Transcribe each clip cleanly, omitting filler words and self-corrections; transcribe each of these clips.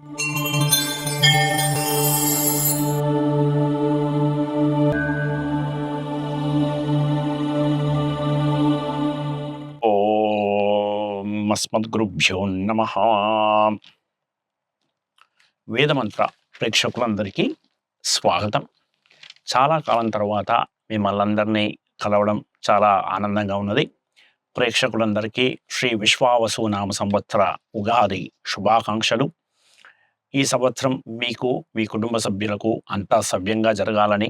ఓం అస్మద్గురుభ్యో నమః. వేదమంత్ర ప్రేక్షకులందరికీ స్వాగతం. చాలా కాలం తర్వాత మిమ్మల్ందరినీ కలవడం చాలా ఆనందంగా ఉన్నది. ప్రేక్షకులందరికీ శ్రీ విశ్వావసు నామ సంవత్సర ఉగాది శుభాకాంక్షలు. ఈ సంవత్సరం మీకు, మీ కుటుంబ సభ్యులకు అంతా సవ్యంగా జరగాలని,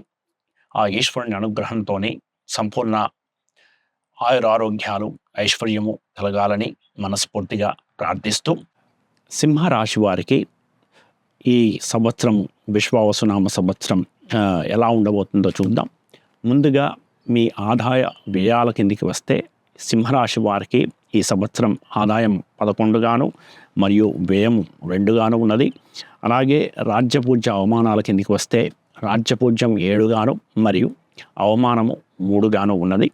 ఆ ఈశ్వరుని అనుగ్రహంతోని సంపూర్ణ ఆయురారోగ్యాలు, ఐశ్వర్యము కలగాలని మనస్ఫూర్తిగా ప్రార్థిస్తూ, సింహరాశి వారికి ఈ సంవత్సరం విశ్వావసునామ సంవత్సరం ఎలా ఉండబోతుందో చూద్దాం. ముందుగా మీ ఆదాయ వ్యయాల కిందికి వస్తే సింహరాశి వారికి ఈ సంవత్సరం ఆదాయం 11 గాను మరియు వ్యయం 2 గాను ఉన్నది. అలాగే రాజ్యపూజ్య అవమానాల కిందికి వస్తే రాజ్యపూజ్యం 7 గాను మరియు అవమానము 3 గాను ఉన్నది.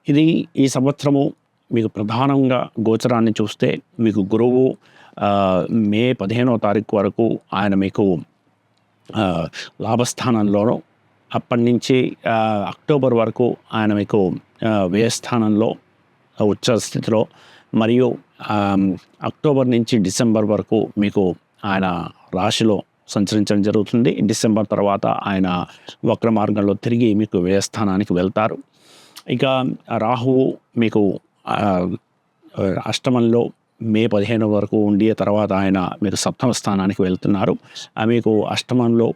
ఇది ఈ సంవత్సరము మీకు ప్రధానంగా గోచరాన్ని చూస్తే మీకు గురువు మే 15వ తారీఖు వరకు ఆయన మీకు లాభస్థానంలోనూ, అప్పటి నుంచి అక్టోబర్ వరకు ఆయన మీకు వ్యయస్థానంలో ఉచ్చ స్థితిలో, మరియు అక్టోబర్ నుంచి డిసెంబర్ వరకు మీకు ఆయన రాశిలో సంచరించడం జరుగుతుంది. డిసెంబర్ తర్వాత ఆయన వక్ర మార్గంలో తిరిగి మీకు వ్యయస్థానానికి వెళ్తారు. ఇక రాహువు మీకు అష్టమంలో మే 15 వరకు ఉండి తర్వాత ఆయన మీరు 7వ స్థానానికి వెళ్తున్నారు. మీకు అష్టమంలో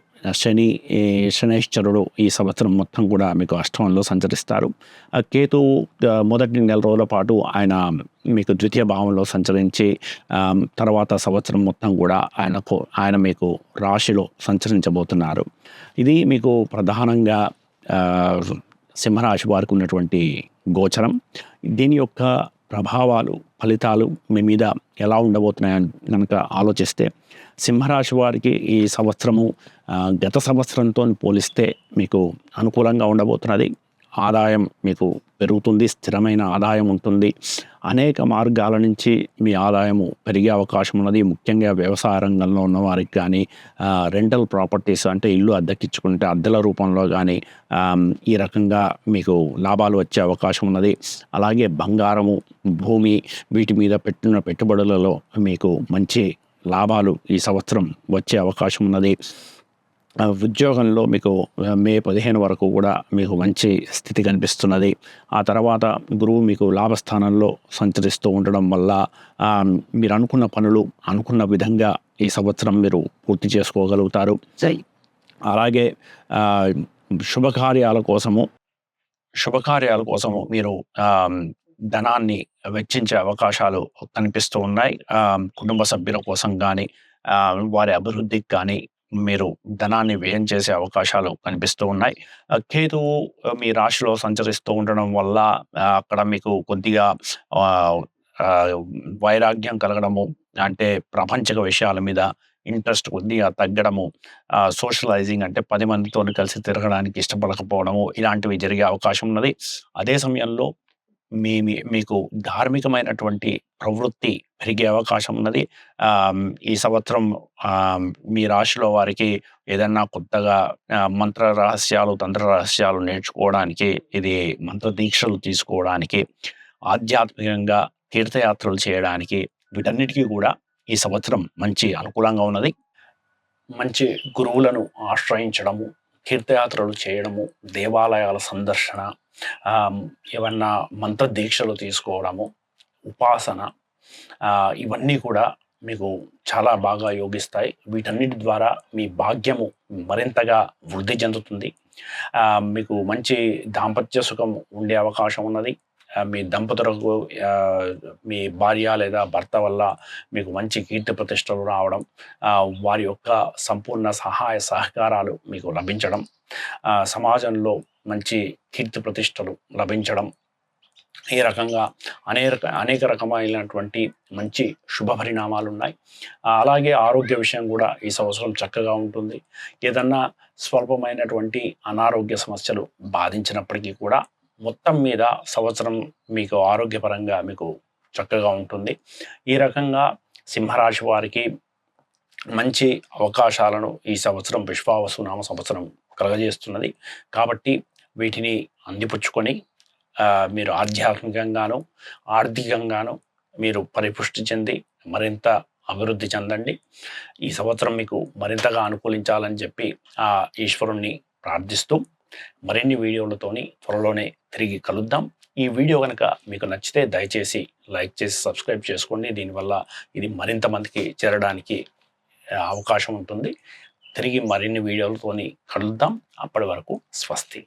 శనైశ్చరుడు ఈ సంవత్సరం మొత్తం కూడా మీకు అష్టమంలో సంచరిస్తారు. కేతువు మొదటి నెల రోజుల పాటు ఆయన మీకు ద్వితీయ భావంలో సంచరించి తర్వాత సంవత్సరం మొత్తం కూడా ఆయన మీకు రాశిలో సంచరించబోతున్నారు. ఇది మీకు ప్రధానంగా సింహరాశి వారికి ఉన్నటువంటి గోచరం. దీని యొక్క ప్రభావాలు, ఫలితాలు మీ మీద ఎలా ఉండబోతున్నాయని కనుక ఆలోచిస్తే, సింహరాశి వారికి ఈ సంవత్సరము గత సంవత్సరంతో పోలిస్తే మీకు అనుకూలంగా ఉండబోతున్నది. ఆదాయం మీకు పెరుగుతుంది, స్థిరమైన ఆదాయం ఉంటుంది. అనేక మార్గాల నుంచి మీ ఆదాయము పెరిగే అవకాశం ఉన్నది. ముఖ్యంగా వ్యవసాయ రంగంలో ఉన్న వారికి కానీ, రెంటల్ ప్రాపర్టీస్ అంటే ఇల్లు అద్దెకిచ్చుకుంటే అద్దెల రూపంలో కానీ ఈ రకంగా మీకు లాభాలు వచ్చే అవకాశం ఉన్నది. అలాగే బంగారము, భూమి వీటి మీద పెట్టిన పెట్టుబడులలో మీకు మంచి లాభాలు ఈ సంవత్సరం వచ్చే అవకాశం ఉన్నది. ఉద్యోగంలో మీకు మే 15 వరకు కూడా మీకు మంచి స్థితి కనిపిస్తున్నది. ఆ తర్వాత గురువు మీకు లాభస్థానంలో సంచరిస్తూ ఉండడం వల్ల మీరు అనుకున్న పనులు అనుకున్న విధంగా ఈ సంవత్సరం మీరు పూర్తి చేసుకోగలుగుతారు. అలాగే శుభకార్యాల కోసము మీరు ధనాన్ని వెచ్చించే అవకాశాలు కనిపిస్తూ ఉన్నాయి. కుటుంబ సభ్యుల కోసం కానీ, వారి అభివృద్ధికి కానీ మీరు ధనాన్ని వ్యయం చేసే అవకాశాలు కనిపిస్తూ ఉన్నాయి. కేతువు మీ రాశిలో సంచరిస్తూ ఉండడం వల్ల అక్కడ మీకు కొద్దిగా వైరాగ్యం కలగడము, అంటే ప్రాపంచిక విషయాల మీద ఇంట్రెస్ట్ కొద్దిగా తగ్గడము, సోషలైజింగ్ అంటే 10 మందితో కలిసి తిరగడానికి ఇష్టపడకపోవడము, ఇలాంటివి జరిగే అవకాశం ఉన్నది. అదే సమయంలో మీకు ధార్మికమైనటువంటి ప్రవృత్తి పెరిగే అవకాశం ఉన్నది. ఈ సంవత్సరం మీ రాశిలో వారికి ఏదన్నా కొత్తగా మంత్ర రహస్యాలు, తంత్ర రహస్యాలు నేర్చుకోవడానికి, ఇది మంత్ర దీక్షలు తీసుకోవడానికి, ఆధ్యాత్మికంగా తీర్థయాత్రలు చేయడానికి, వీటన్నిటికీ కూడా ఈ సంవత్సరం మంచి అనుకూలంగా ఉన్నది. మంచి గురువులను ఆశ్రయించడము, తీర్థయాత్రలు చేయడము, దేవాలయాల సందర్శన, ఏమన్నా మంత్ర దీక్షలు తీసుకోవడము, ఉపాసన, ఇవన్నీ కూడా మీకు చాలా బాగా యోగిస్తాయి. వీటన్నిటి ద్వారా మీ భాగ్యము మరింతగా వృద్ధి చెందుతుంది. మీకు మంచి దాంపత్య సుఖం ఉండే అవకాశం ఉన్నది. మీ దంపతులకు మీ భార్య లేదా భర్త వల్ల మీకు మంచి కీర్తి ప్రతిష్టలు రావడం, వారి యొక్క సంపూర్ణ సహాయ సహకారాలు మీకు లభించడం, సమాజంలో మంచి కీర్తి ప్రతిష్టలు లభించడం, ఈ రకంగా అనేక రకమైనటువంటి మంచి శుభ పరిణామాలు ఉన్నాయి. అలాగే ఆరోగ్య విషయం కూడా ఈ సంవత్సరం చక్కగా ఉంటుంది. ఏదన్నా స్వల్పమైనటువంటి అనారోగ్య సమస్యలు బాధించినప్పటికీ కూడా మొత్తం మీద సంవత్సరం మీకు ఆరోగ్యపరంగా మీకు చక్కగా ఉంటుంది. ఈ రకంగా సింహరాశి వారికి మంచి అవకాశాలను ఈ సంవత్సరం విశ్వావసు నామ సంవత్సరం కలగజేస్తున్నది. కాబట్టి వీటిని అందిపుచ్చుకొని మీరు ఆధ్యాత్మికంగాను, ఆర్థికంగాను మీరు పరిపుష్టి చెంది మరింత అభివృద్ధి చెందండి. ఈ సంవత్సరం మీకు మరింతగా అనుకూలించాలని చెప్పి ఆ ఈశ్వరుణ్ణి ప్రార్థిస్తూ మరిన్ని వీడియోలతోని త్వరలోనే తిరిగి కలుద్దాం. ఈ వీడియో కనుక మీకు నచ్చితే దయచేసి లైక్ చేసి సబ్స్క్రైబ్ చేసుకోండి. దీనివల్ల ఇది మరింత మందికి చేరడానికి అవకాశం ఉంటుంది. తిరిగి మరిన్ని వీడియోలతోని కలుద్దాం. అప్పటి వరకు స్వస్తి.